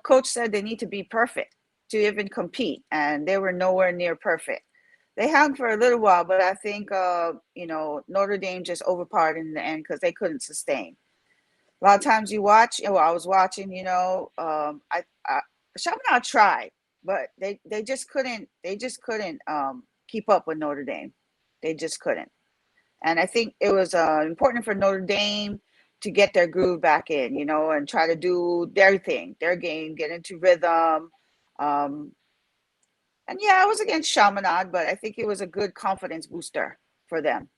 Coach said they need to be perfect to even compete, and they were nowhere near perfect. They hung for a little while, but I think Notre Dame just overpowered in the end because they couldn't sustain. A lot of times you watch. Well, I was watching. I Chaminade tried, but they just couldn't. They just couldn't keep up with Notre Dame. They just couldn't. And I think it was important for Notre Dame to get their groove back in, and try to do their thing, their game, get into rhythm. Um, and yeah, I was against Chaminade, but I think it was a good confidence booster for them.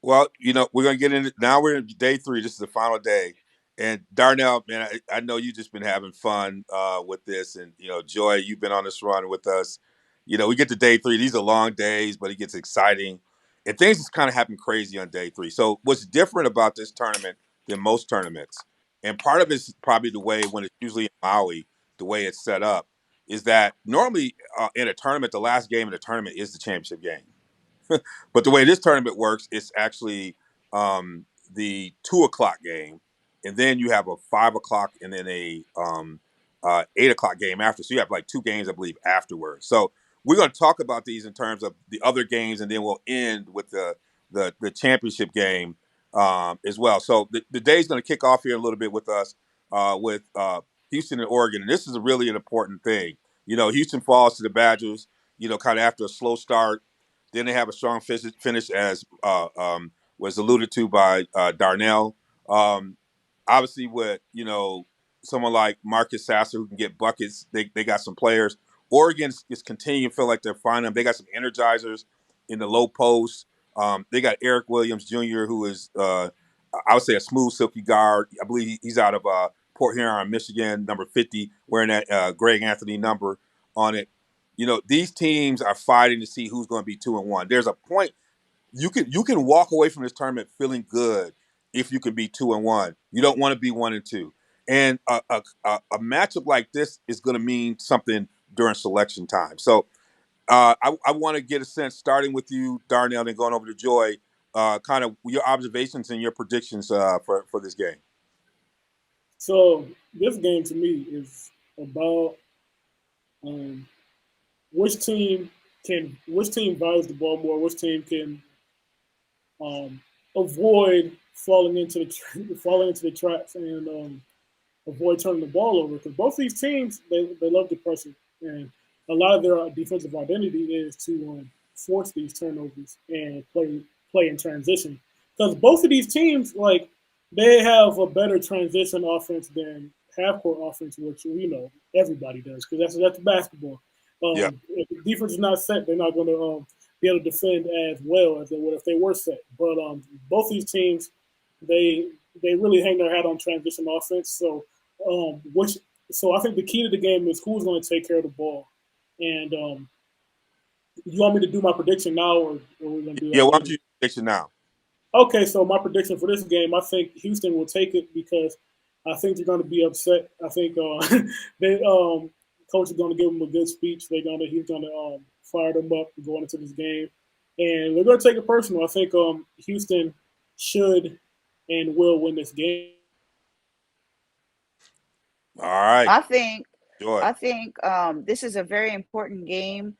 Well, we're gonna get into now. We're in day three. This is the final day, and Darnell, man, I know you just been having fun with this, and Joy, you've been on this run with us. We get to day three. These are long days, but it gets exciting, and things just kind of happen crazy on day three. So, what's different about this tournament than most tournaments, and part of it's probably the way when it's usually in Maui, the way it's set up, is that normally in a tournament, the last game of the tournament is the championship game. But the way this tournament works, it's actually the 2 o'clock game, and then you have a 5 o'clock and then a 8 o'clock game after. So you have like two games, I believe, afterwards. So we're going to talk about these in terms of the other games, and then we'll end with the championship game as well. So the day's going to kick off here a little bit with us with Houston and Oregon, and this is really an important thing. Houston falls to the Badgers. Kind of after a slow start. Then they have a strong finish, as was alluded to by Darnell. Um, Obviously, with someone like Marcus Sasser who can get buckets, they got some players. Oregon is continuing to feel like they're finding them. They got some energizers in the low post. They got Eric Williams Jr., who is I would say a smooth, silky guard. I believe he's out of Port Huron, Michigan, number 50, wearing that Greg Anthony number on it. These teams are fighting to see who's going to be 2-1. There's a point you can walk away from this tournament feeling good if you can be 2-1. You don't want to be 1-2. And a matchup like this is going to mean something during selection time. So I want to get a sense, starting with you, Darnell, and going over to Joy, kind of your observations and your predictions for this game. So this game to me is about um, which team values the ball more, which team can avoid falling into the traps and avoid turning the ball over. Because both these teams they love the pressure, and a lot of their defensive identity is to force these turnovers and play in transition. Because both of these teams they have a better transition offense than half court offense, which we know everybody does because that's basketball. Yeah. If the defense is not set, they're not going to be able to defend as well as they would if they were set. But both these teams, they really hang their hat on transition offense. So I think the key to the game is who's going to take care of the ball. And you want me to do my prediction now, or are we going to do Yeah, that why don't later? you prediction now? Okay, so my prediction for this game, I think Houston will take it because I think they're going to be upset. I think they coach is going to give them a good speech. He's going to fire them up going into this game, and they're going to take it personal. I think Houston should and will win this game. All right, I think Joy. I think this is a very important game.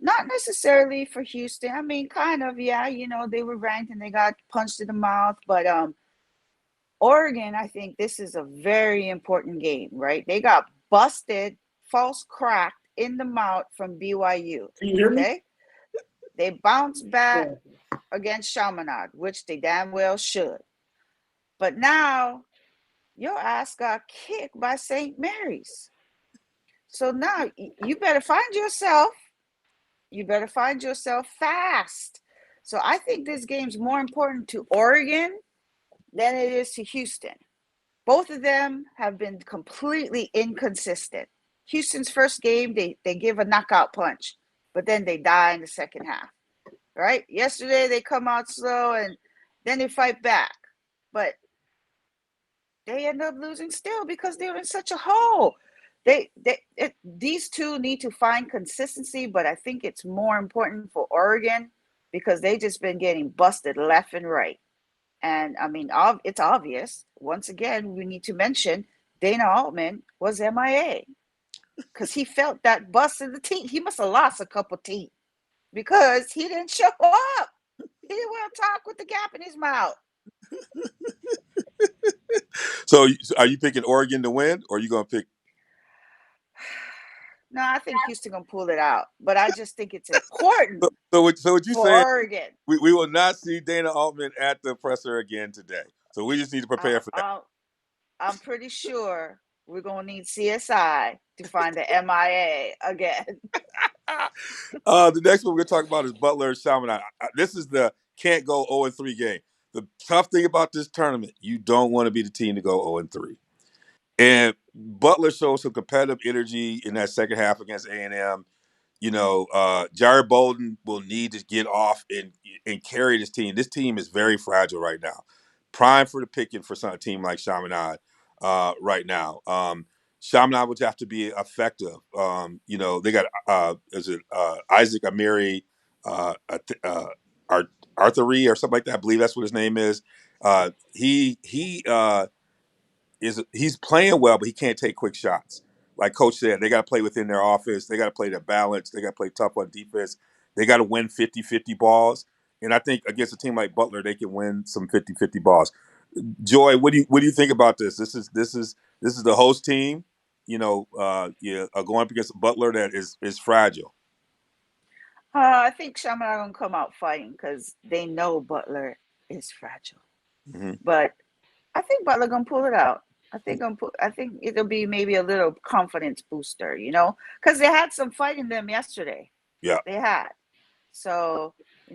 Not necessarily for Houston. I mean, kind of, yeah. They were ranked and they got punched in the mouth, but Oregon, I think this is a very important game, right? They got busted, false cracked in the mouth from BYU. Can you hear me? Okay, they bounced back Yeah. against Chaminade, which they damn well should. But now your ass got kicked by St. Mary's. So now you better find yourself. You better find yourself fast. So I think this game's more important to Oregon than it is to Houston. Both of them have been completely inconsistent. Houston's first game, they give a knockout punch, but then they die in the second half. Right? Yesterday they come out slow and then they fight back. But they end up losing still because they're in such a hole. These two need to find consistency, but I think it's more important for Oregon because they just been getting busted left and right. And I mean, it's obvious. Once again, we need to mention Dana Altman was MIA because he felt that bust in the teeth. He must have lost a couple teeth because he didn't show up. He didn't want to talk with the gap in his mouth. So are you picking Oregon to win, or are you going to pick? No, I think Houston gonna pull it out, but I just think it's important So what you for saying? Oregon. We will not see Dana Altman at the presser again today. So we just need to prepare for that. I'm pretty sure we're gonna need CSI to find the MIA again. The next one we're going to talk about is Butler Chaminade. This is the can't go 0-3 game. The tough thing about this tournament, you don't want to be the team to go 0-3. And Butler showed some competitive energy in that second half against A&M. Jared Bolden will need to get off and carry this team. This team is very fragile right now. Prime for the picking for a team like Chaminade right now. Chaminade would have to be effective. They got Isaac Amiri, Arthuri or something like that. I believe that's what his name is. He's playing well, but he can't take quick shots. Like Coach said, they got to play within their offense. They got to play their balance. They got to play tough on defense. They got to win 50-50 balls. And I think against a team like Butler, they can win some 50-50 balls. Joy, what do you think about this? This is the host team, going up against Butler that is fragile. I think Chaminade gonna come out fighting because they know Butler is fragile. Mm-hmm. But I think Butler gonna pull it out. I think it'll be maybe a little confidence booster, because they had some fight in them yesterday. Yeah, they had. So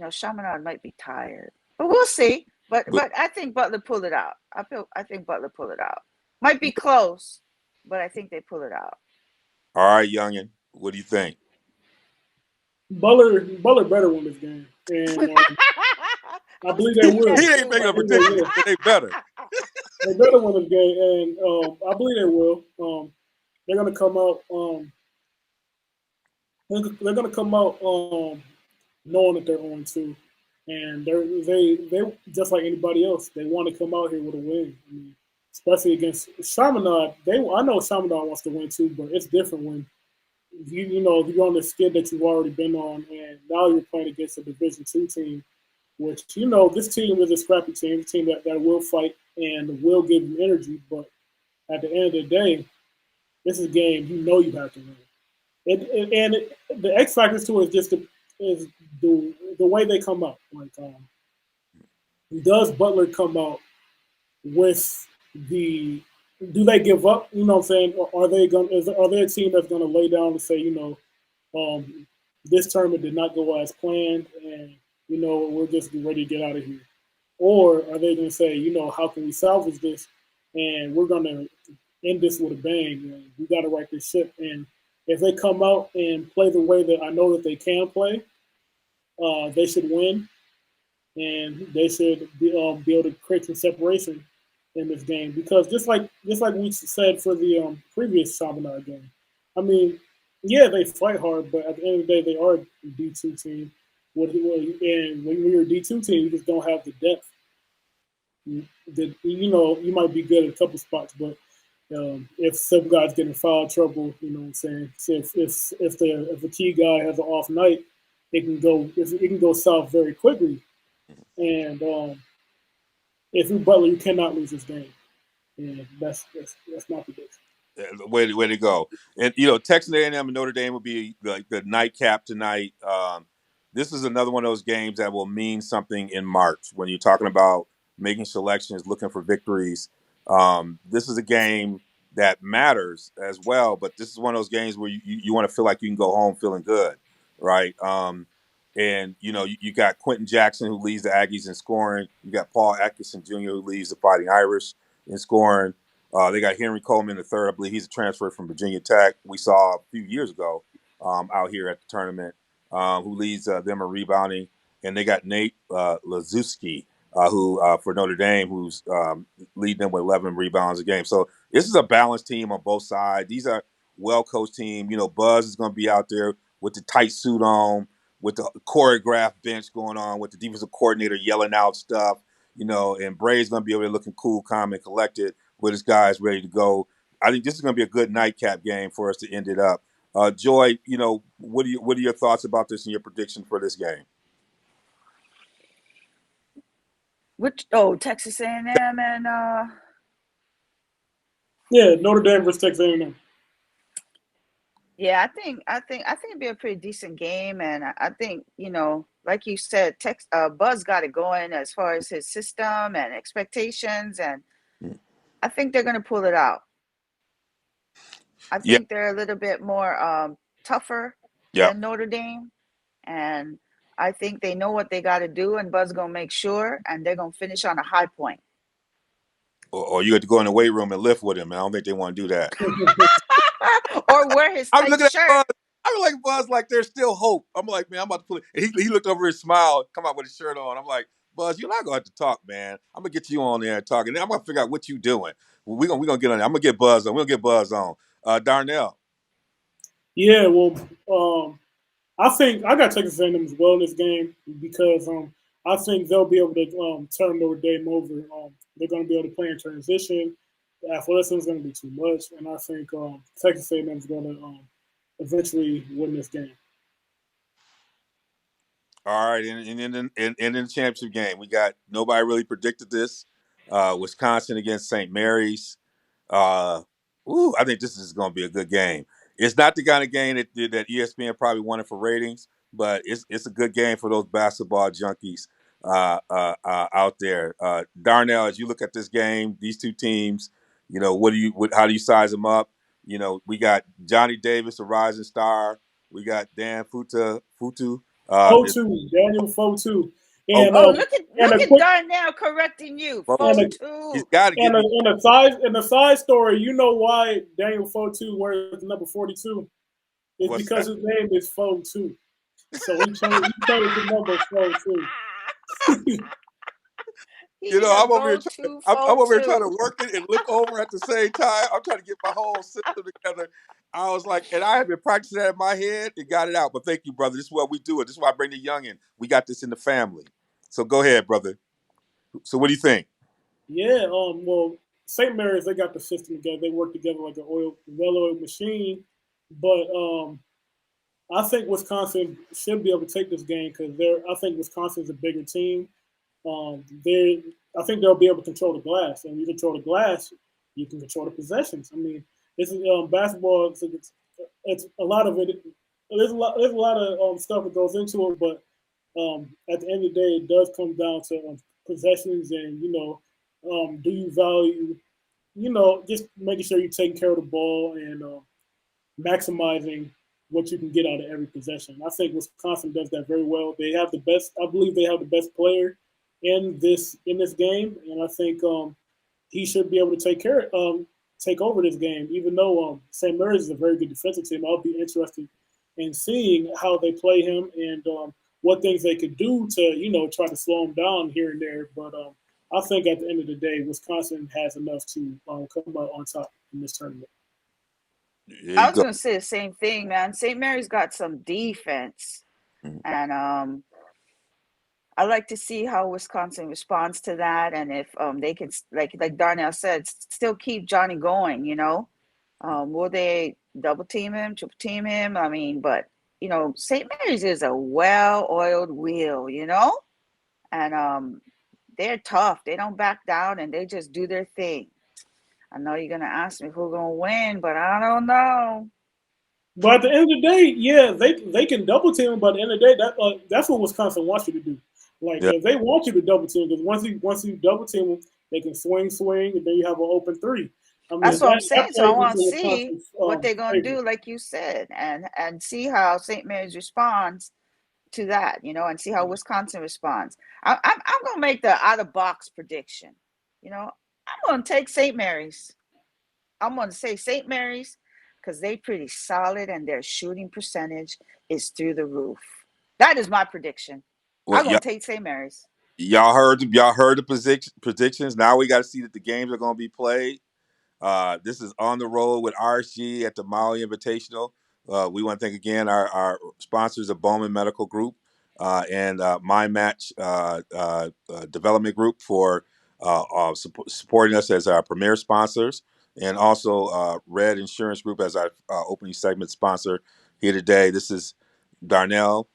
Chaminade might be tired, but we'll see. But I think Butler pulled it out. I think Butler pulled it out. Might be close, but I think they pull it out. All right, youngin, what do you think? Butler better win this game, and I believe they will. He ain't making a prediction, but they better. They better win this game, and I believe they will. They're gonna come out. They're gonna come out knowing that they're on 2, and they just like anybody else. They want to come out here with a win, especially against Chaminade. I know Chaminade wants to win too, but it's different when if you're on the skid that you've already been on, and now you're playing against a Division II team, which this team is a scrappy team, a team that will fight and will give you energy. But at the end of the day, this is a game you have to win. The X factor to it is the way they come out. Like, does Butler come out with the? Do they give up? You know what I'm saying? Or are they a team that's going to lay down and say, this tournament did not go as planned, and we're just ready to get out of here? Or are they going to say, how can we salvage this, and we're going to end this with a bang, and we got to right this ship? And if they come out and play the way that I know that they can play, they should win, and they should be able to create some separation in this game, because just like we said for the previous Chaminade game, I mean, yeah, they fight hard, but at the end of the day, they are a D2 team. And when you're a D2 team, you just don't have the depth. You might be good at a couple spots, but if some guys get in foul trouble, you know what I'm saying. So if the key guy has an off night, it can go south very quickly, and if you're Butler, you cannot lose this game. And that's my prediction. Way to go. And Texas A&M and Notre Dame will be like the nightcap tonight. This is another one of those games that will mean something in March when you're talking about making selections, looking for victories. This is a game that matters as well, but this is one of those games where you want to feel like you can go home feeling good, right? And you got Quentin Jackson, who leads the Aggies in scoring. You got Paul Atkinson Jr., who leads the Fighting Irish in scoring. They got Henry Coleman III. I believe he's a transfer from Virginia Tech. We saw a few years ago out here at the tournament, who leads them in rebounding. And they got Nate Lazuski, who for Notre Dame, who's leading them with 11 rebounds a game. So this is a balanced team on both sides. These are well-coached team. Buzz is going to be out there with the tight suit on, with the choreographed bench going on, with the defensive coordinator yelling out stuff, and Bray's going to be able to looking cool, calm, and collected with his guys ready to go. I think this is going to be a good nightcap game for us to end it up. Joy, what are your thoughts about this and your prediction for this game? Texas A&M and Yeah, Notre Dame versus Texas A&M. yeah, I think it'd be a pretty decent game, and I think like you said, Buzz got it going as far as his system and expectations, and I think they're gonna pull it out. I Yeah, think they're a little bit more tougher yeah. than Notre Dame, and I think they know what they got to do, and Buzz gonna make sure, and they're gonna finish on a high point. Or you have to go in the weight room and lift with him, and I don't think they want to do that. Or wear his I'm tight looking at shirt. Buzz. I'm like Buzz, like there's still hope. I'm like, man, I'm about to pull it. And he looked over his smile, come out with his shirt on. I'm like, Buzz, you're not gonna have to talk, man. I'm gonna get you on there and talk, and then I'm gonna figure out what you doing. Well, we gonna get on there. I'm gonna get Buzz on. We're gonna get Buzz on. Darnell. Yeah, well, I think I got Texas A&M as well in this game because I think they'll be able to turn Notre Dame over. They're going to be able to play in transition. The athleticism is going to be too much, and I think Texas A&M is going to eventually win this game. All right, and in the championship game, we got nobody really predicted this. Wisconsin against St. Mary's. Uh, I think this is going to be a good game. It's not the kind of game that ESPN probably wanted for ratings, but it's a good game for those basketball junkies out there. Darnell, as you look at this game, these two teams, how do you size them up? We got Johnny Davis, a rising star. We got Dan Futu. Fotu, Daniel Fotu. Oh, And Look and a at quick Darnell correcting you. and a, he's 42. got to get and a, me. and a side story, you know why Daniel Fotu wears number 42? It's What's because that? his name is Fotu. So he changed the number Fotu. He's a I'm over here trying. go-to I'm over here trying to 42. work it and look over at the same time. I'm trying to get my whole system together. I was like, and I have been practicing that in my head and got it out. But thank you, brother. This is what we do. It. This is why I bring the young in. We got this in the family. So go ahead, brother. So what do you think? Yeah, well, St. Mary's, they got the system together. They work together like a well-oiled machine. But I think Wisconsin should be able to take this game because I think Wisconsin's a bigger team. I think they'll be able to control the glass, and you control the glass, you can control the possessions. I mean, this is basketball. It's a lot of it. There's a lot of stuff that goes into it, but at the end of the day, it does come down to possessions, and do you value, just making sure you're taking care of the ball and maximizing what you can get out of every possession. I think Wisconsin does that very well. They have the best. I believe they have the best player in this game, and I think he should be able to take over this game. Even though St. Mary's is a very good defensive team, I'll be interested in seeing how they play him and what things they could do to try to slow him down here and there. But I think at the end of the day, Wisconsin has enough to come out on top in this tournament. There I you was go. gonna say the same thing, man. St. Mary's got some defense, Mhm. and I like to see how Wisconsin responds to that, and if they can, like Darnell said, still keep Johnny going. Will they double team him, triple team him? I mean, but St. Mary's is a well-oiled wheel, and they're tough. They don't back down, and they just do their thing. I know you're gonna ask me who's gonna win, but I don't know. But at the end of the day, yeah, they can double team him. But at the end of the day, that's what Wisconsin wants you to do. Like Yeah. if they want you to double team, because once you double team them, they can swing, and then you have an open three. I mean, That's what I'm that saying. So I plays want to into see Wisconsin's what they're gonna favor. do, like you said, and see how St. Mary's responds to that, and see how Wisconsin responds. I'm gonna make the out of box prediction. I'm gonna take St. Mary's. I'm gonna say St. Mary's because they're pretty solid and their shooting percentage is through the roof. That is my prediction. Well, I'm gonna take St. Mary's. y'all heard the predictions. Now we got to see that the games are going to be played. This is On the Road with RSG at the Maui Invitational. We want to thank again our sponsors of Bowman Medical Group and My Match Development Group for supporting us as our premier sponsors. and also Red Insurance Group as our opening segment sponsor here today. This is Darnell,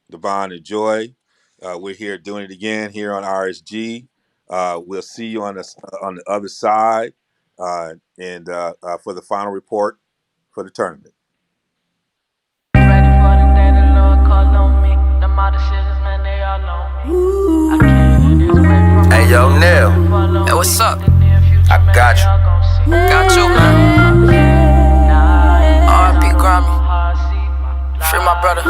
Devon, and Joy. We're here doing it again here on RSG. We'll see you on the other side, and for the final report for the tournament. Hey yo, Neil. Hey, what's up? I got you. Got you, man. R.I.P. Grammy. Free my brother.